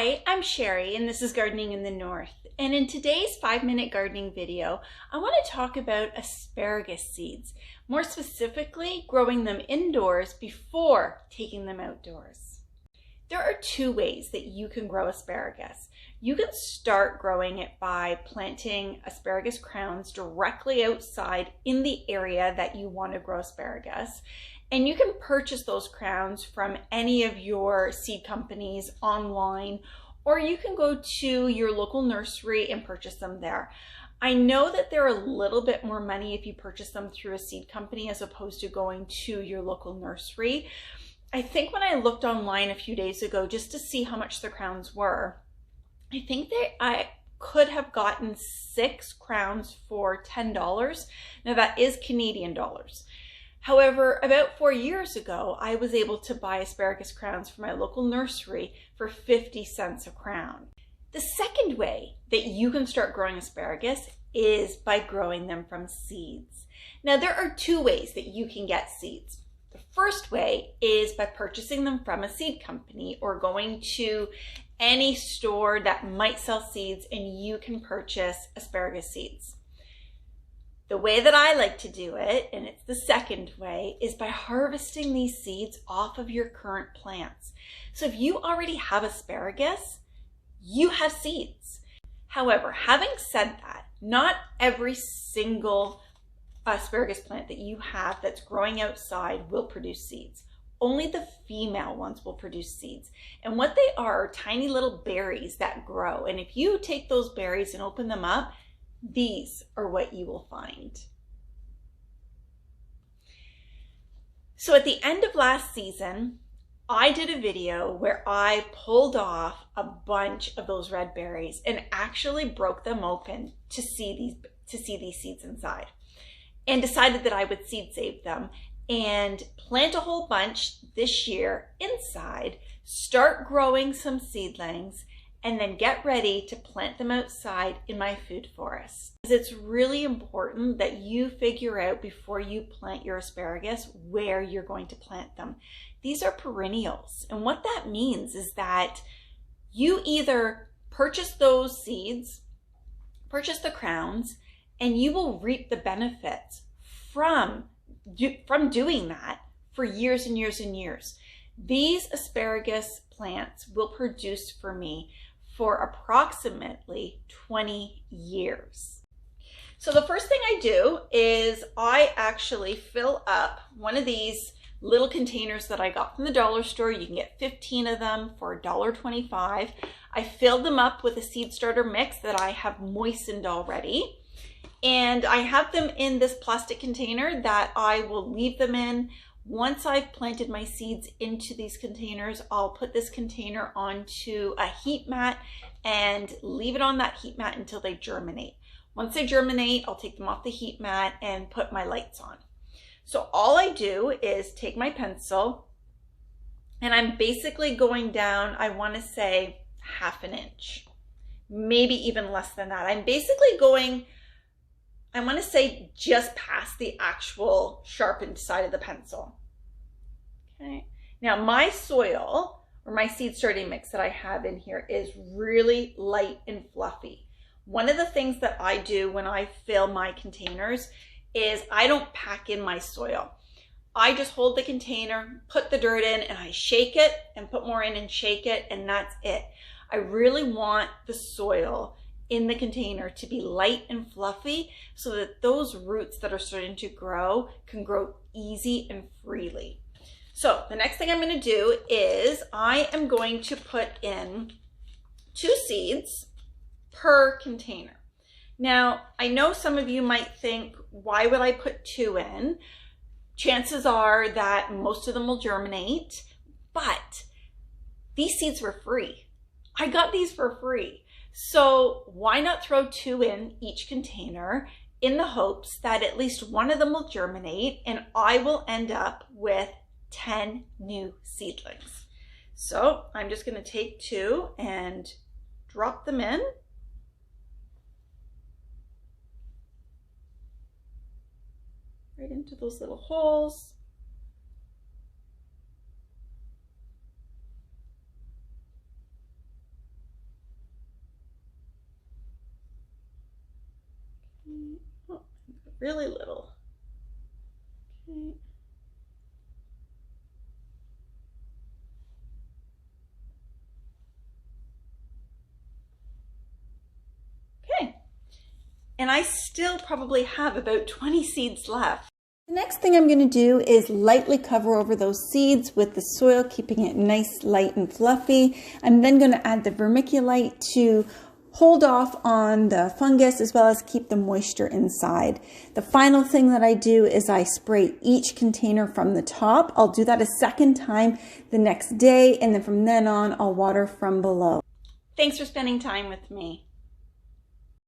Hi, I'm Sherry and this is Gardening in the North. And in today's 5-minute gardening video, I want to talk about asparagus seeds. More specifically, growing them indoors before taking them outdoors. There are two ways that you can grow asparagus. You can start growing it by planting asparagus crowns directly outside in the area that you want to grow asparagus. And you can purchase those crowns from any of your seed companies online, or you can go to your local nursery and purchase them there. I know that they're a little bit more money if you purchase them through a seed company as opposed to going to your local nursery. I think when I looked online a few days ago just to see how much the crowns were, I think that I could have gotten 6 crowns for $10. Now that is Canadian dollars. However, about 4 years ago, I was able to buy asparagus crowns from my local nursery for 50 cents a crown. The second way that you can start growing asparagus is by growing them from seeds. Now, there are two ways that you can get seeds. The first way is by purchasing them from a seed company or going to any store that might sell seeds and you can purchase asparagus seeds. The way that I like to do it, and it's the second way, is by harvesting these seeds off of your current plants. So if you already have asparagus, you have seeds. However, having said that, not every single asparagus plant that you have that's growing outside will produce seeds. Only the female ones will produce seeds. And what they are tiny little berries that grow. And if you take those berries and open them up, these are what you will find. So at the end of last season, I did a video where I pulled off a bunch of those red berries and actually broke them open to see these seeds inside, and decided that I would seed save them and plant a whole bunch this year inside, start growing some seedlings, and then get ready to plant them outside in my food forest. It's really important that you figure out before you plant your asparagus where you're going to plant them. These are perennials, and what that means is that you either purchase those seeds, purchase the crowns, and you will reap the benefits from doing that for years and years and years. These asparagus plants will produce for me for approximately 20 years. So the first thing I do is I actually fill up one of these little containers that I got from the dollar store. You can get 15 of them for $1.25. I filled them up with a seed starter mix that I have moistened already. And I have them in this plastic container that I will leave them in. Once I've planted my seeds into these containers, I'll put this container onto a heat mat and leave it on that heat mat until they germinate. Once they germinate, I'll take them off the heat mat and put my lights on. So all I do is take my pencil and I'm basically going down, I want to say ½ an inch, maybe even less than that. I'm basically going, I want to say just past the actual sharpened side of the pencil. Okay. Now my soil or my seed starting mix that I have in here is really light and fluffy. One of the things that I do when I fill my containers is I don't pack in my soil. I just hold the container, put the dirt in, and I shake it and put more in and shake it, and that's it. I really want the soil in the container to be light and fluffy so that those roots that are starting to grow can grow easy and freely. So the next thing I'm going to do is I am going to put in 2 seeds per container. Now, I know some of you might think, why would I put 2 in? Chances are that most of them will germinate, but these seeds were free. I got these for free. So why not throw 2 in each container in the hopes that at least one of them will germinate and I will end up with 10 new seedlings. So I'm just going to take 2 and drop them in. Right into those little holes. really little. Okay. Okay. And I still probably have about 20 seeds left. The next thing I'm going to do is lightly cover over those seeds with the soil, keeping it nice, light, and fluffy. I'm then going to add the vermiculite to hold off on the fungus as well as keep the moisture inside. The final thing that I do is I spray each container from the top. I'll do that a second time the next day, and then from then on I'll water from below. Thanks for spending time with me.